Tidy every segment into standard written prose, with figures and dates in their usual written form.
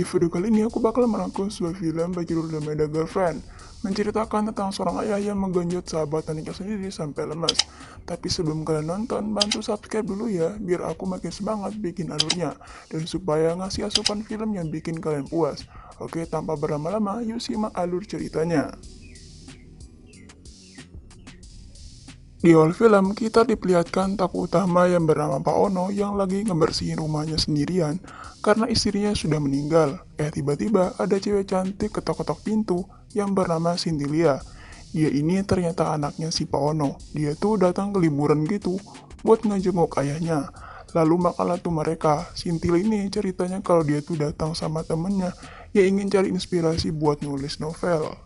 Di video kali ini aku bakal merangkum sebuah film berjudul The Meda Girlfriend, menceritakan tentang seorang ayah yang menggenjot sahabat nikah sendiri sampai lemas. Tapi sebelum kalian nonton, bantu subscribe dulu ya, biar aku makin semangat bikin alurnya, dan supaya ngasih asupan film yang bikin kalian puas. Oke, tanpa berlama-lama, yuk simak alur ceritanya. Di awal film, kita diperlihatkan tamu utama yang bernama Pak Ono yang lagi ngebersihin rumahnya sendirian karena istrinya sudah meninggal. Tiba-tiba ada cewek cantik ketok-ketok pintu yang bernama Cynthia. Dia ini ternyata anaknya si Pak Ono. Dia tuh datang ke liburan gitu buat ngejenguk ayahnya. Lalu makalah tuh mereka. Cynthia ini ceritanya kalau dia tuh datang sama temennya yang ingin cari inspirasi buat nulis novel.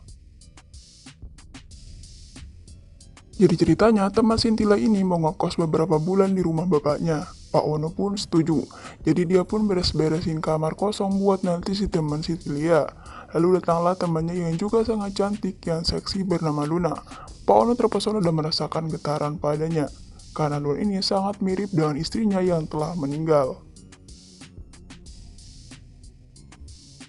Jadi ceritanya, teman Sintila ini mau ngekos beberapa bulan di rumah bapaknya. Pak Ono pun setuju. Jadi dia pun beres-beresin kamar kosong buat nanti si teman Sintilia. Lalu datanglah temannya yang juga sangat cantik, yang seksi bernama Luna. Pak Ono terpesona dan merasakan getaran padanya. Karena Luna ini sangat mirip dengan istrinya yang telah meninggal.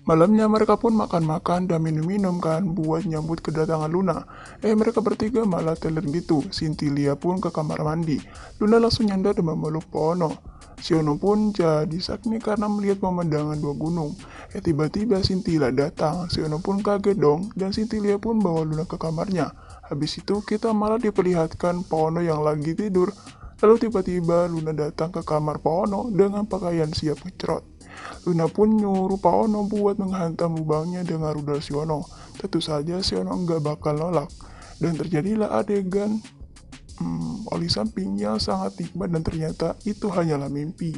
Malamnya mereka pun makan-makan dan minum-minum kan buat nyambut kedatangan Luna. Mereka bertiga malah teler gitu. Sintilia pun ke kamar mandi. Luna langsung nyandar dan memeluk Pono. Si Ono pun jadi sakni karena melihat pemandangan dua gunung. Tiba-tiba Sintilia datang. Si Ono pun kaget dong dan Sintilia pun bawa Luna ke kamarnya. Habis itu kita malah diperlihatkan Pono yang lagi tidur. Lalu tiba-tiba Luna datang ke kamar Pono dengan pakaian siap ngecrot. Luna pun nyuruh Pak Ono buat menghantam lubangnya dengan rudal Siono. Tentu saja Siono nggak bakal nolak. Dan terjadilah adegan oli samping yang sangat nikmat dan ternyata itu hanyalah mimpi.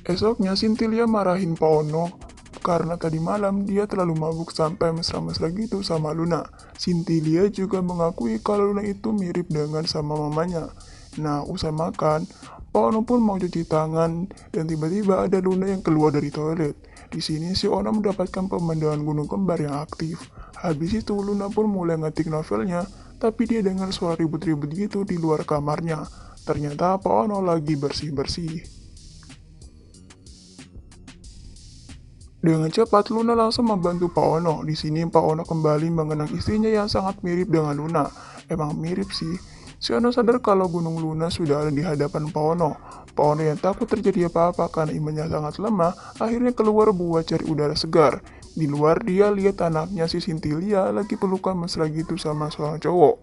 Esoknya Sintilia marahin Pak Ono karena tadi malam dia terlalu mabuk sampai mesra-mesra gitu sama Luna. Sintilia juga mengakui kalau Luna itu mirip dengan sama mamanya. Nah, usai makan, Pak Ono pun mau cuci tangan dan tiba-tiba ada Luna yang keluar dari toilet. Di sini si Ono mendapatkan pemandangan gunung kembar yang aktif. Habis itu Luna pun mulai ngetik novelnya, tapi dia dengar suara ribut-ribut gitu di luar kamarnya. Ternyata Pak Ono lagi bersih-bersih. Dengan cepat, Luna langsung membantu Pak Ono. Di sini Pak Ono kembali mengenang istrinya yang sangat mirip dengan Luna. Emang mirip sih. Si Ono sadar kalau Gunung Luna sudah ada di hadapan Pak Ono. Pak Ono yang takut terjadi apa-apa karena imannya sangat lemah, akhirnya keluar buat cari udara segar. Di luar dia lihat anaknya si Sintilia lagi pelukan mesra gitu sama seorang cowok.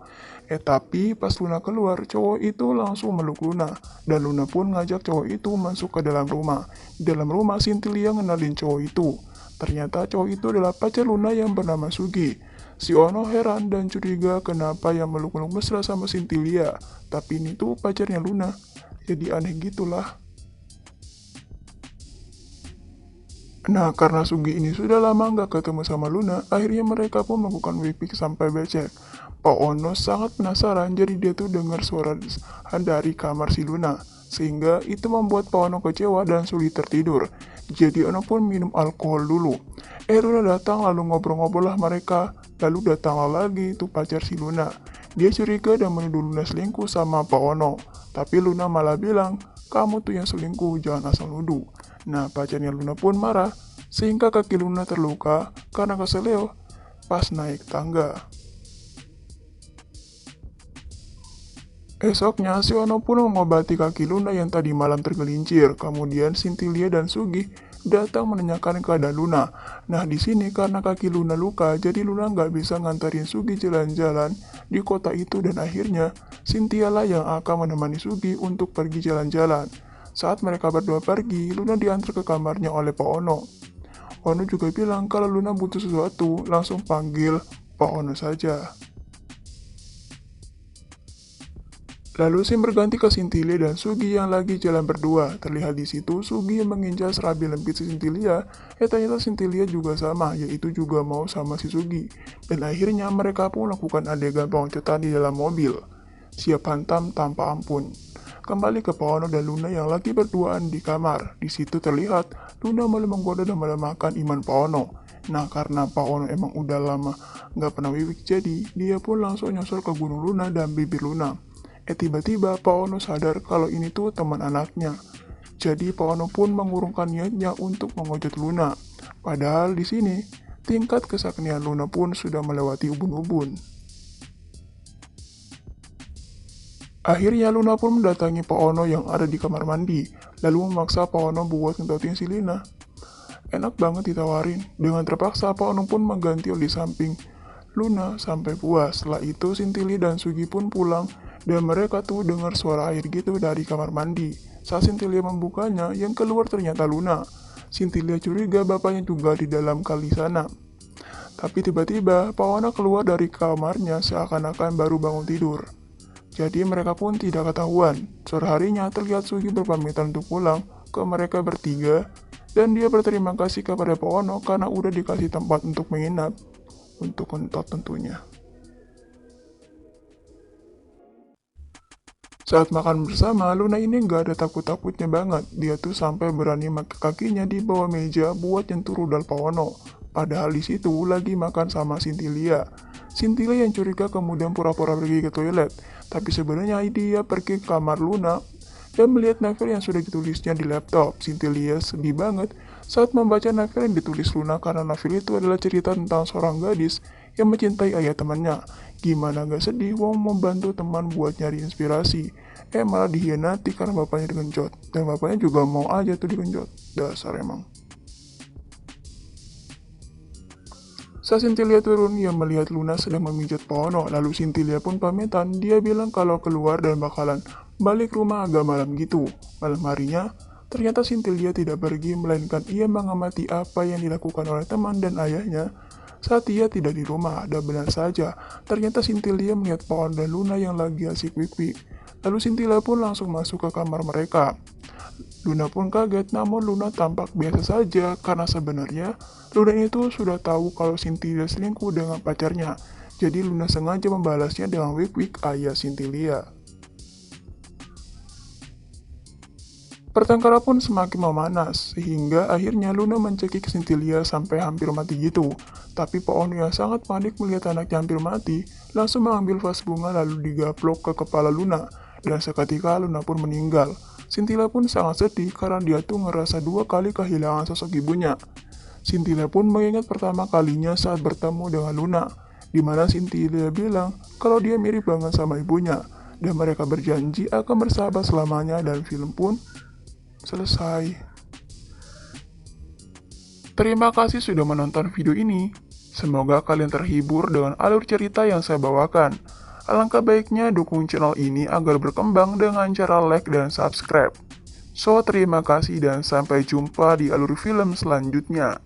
Tapi pas Luna keluar, cowok itu langsung meluk Luna. Dan Luna pun ngajak cowok itu masuk ke dalam rumah. Di dalam rumah Sintilia ngenalin cowok itu. Ternyata cowok itu adalah pacar Luna yang bernama Sugi. Si Ono heran dan curiga kenapa yang meluk-meluk mesra sama Sintilia. Tapi ini tuh pacarnya Luna. Jadi aneh gitulah. Nah, karena Sugi ini sudah lama nggak ketemu sama Luna, akhirnya mereka pun melakukan wipik sampai becek. Pak Ono sangat penasaran, jadi dia tuh dengar suara dari kamar si Luna. Sehingga itu membuat Pak Ono kecewa dan sulit tertidur. Jadi Ono pun minum alkohol dulu. Luna datang lalu ngobrol-ngobrol lah mereka. Lalu datanglah lagi tuh pacar si Luna. Dia curiga dan menuduh Luna selingkuh sama Pak Ono. Tapi Luna malah bilang, kamu tuh yang selingkuh, jangan asal nuduh. Nah, pacarnya Luna pun marah, sehingga kaki Luna terluka karena keseleo pas naik tangga. Esoknya, si Ono pun mengobati kaki Luna yang tadi malam tergelincir. Kemudian Sintilia dan Sugi datang menanyakan keadaan Luna. Nah, di sini karena kaki Luna luka, jadi Luna nggak bisa nganterin Sugi jalan-jalan di kota itu dan akhirnya Cynthia lah yang akan menemani Sugi untuk pergi jalan-jalan. Saat mereka berdua pergi, Luna diantar ke kamarnya oleh Pak Ono. Ono juga bilang kalau Luna butuh sesuatu, langsung panggil Pak Ono saja. Lalu Sim berganti ke Sintilia dan Sugi yang lagi jalan berdua. Terlihat di situ Sugi yang menginjak serabi lembut si Sintilia. Ternyata Sintilia juga sama, yaitu juga mau sama si Sugi. Dan akhirnya mereka pun melakukan adegan pengecotan di dalam mobil. Siap hantam tanpa ampun. Kembali ke Pak Ono dan Luna yang lagi berduaan di kamar. Di situ terlihat Luna malah menggoda dan melemahkan iman Pak Ono. Nah, karena Pak Ono emang udah lama nggak pernah wiwik, jadi dia pun langsung nyosor ke Gunung Luna dan bibir Luna. Tiba-tiba Pak Ono sadar kalau ini tuh teman anaknya. Jadi Pak Ono pun mengurungkan niatnya untuk mengojot Luna. Padahal di sini, tingkat kesaktian Luna pun sudah melewati ubun-ubun. Akhirnya Luna pun mendatangi Pak Ono yang ada di kamar mandi, lalu memaksa Pak Ono buat ngentotin si Lina. Enak banget ditawarin. Dengan terpaksa Pak Ono pun menggantiol di samping Luna sampai puas. Setelah itu Sintili dan Sugi pun pulang dan mereka tuh dengar suara air gitu dari kamar mandi. Saat Sintilia membukanya, yang keluar ternyata Luna. Sintilia curiga bapaknya juga di dalam kali sana. Tapi tiba-tiba Pak Ono keluar dari kamarnya seakan-akan baru bangun tidur. Jadi mereka pun tidak ketahuan. Sore harinya terlihat Sugi berpamitan untuk pulang ke mereka bertiga dan dia berterima kasih kepada Pak Ono karena udah dikasih tempat untuk menginap. Untuk kentot tentunya. Saat makan bersama, Luna ini nggak ada takut-takutnya banget. Dia tuh sampai berani pakai kakinya di bawah meja buat nyentuh rudal Pak Ono. Padahal di situ lagi makan sama Sintilia. Sintilia yang curiga kemudian pura-pura pergi ke toilet. Tapi sebenarnya dia pergi ke kamar Luna dan melihat novel yang sudah ditulisnya di laptop. Sintilia sedih banget saat membaca novel yang ditulis Luna karena novel itu adalah cerita tentang seorang gadis yang mencintai ayah temannya. Gimana gak sedih, Wong membantu teman buat nyari inspirasi. Malah dihianati karena bapaknya digenjot. Dan bapaknya juga mau aja tuh digenjot. Dasar emang. Saat Sintilia turun, ia melihat Luna sedang memijat Pak Ono. Lalu Sintilia pun pamitan, dia bilang kalau keluar dan bakalan balik rumah agak malam gitu. Malam harinya, ternyata Sintilia tidak pergi, melainkan ia mengamati apa yang dilakukan oleh teman dan ayahnya saat ia tidak di rumah. Dan benar saja, ternyata Sintilia melihat Pak Ono dan Luna yang lagi asik wik-wik. Lalu Sintilia pun langsung masuk ke kamar mereka. Luna pun kaget, namun Luna tampak biasa saja karena sebenarnya Luna itu sudah tahu kalau Sintilia selingkuh dengan pacarnya. Jadi Luna sengaja membalasnya dengan wik-wik ayah Sintilia. Pertengkaran pun semakin memanas, sehingga akhirnya Luna mencekik Sintilia sampai hampir mati gitu. Tapi Pak Ono yang sangat panik melihat anaknya hampir mati, langsung mengambil vas bunga lalu digaplok ke kepala Luna, dan seketika Luna pun meninggal. Sintilia pun sangat sedih karena dia tuh ngerasa 2 kali kehilangan sosok ibunya. Sintilia pun mengingat pertama kalinya saat bertemu dengan Luna, di mana Sintilia bilang kalau dia mirip banget sama ibunya, dan mereka berjanji akan bersahabat selamanya dan film pun selesai. Terima kasih sudah menonton video ini. Semoga kalian terhibur dengan alur cerita yang saya bawakan. Alangkah baiknya dukung channel ini agar berkembang dengan cara like dan subscribe. So, terima kasih dan sampai jumpa di alur film selanjutnya.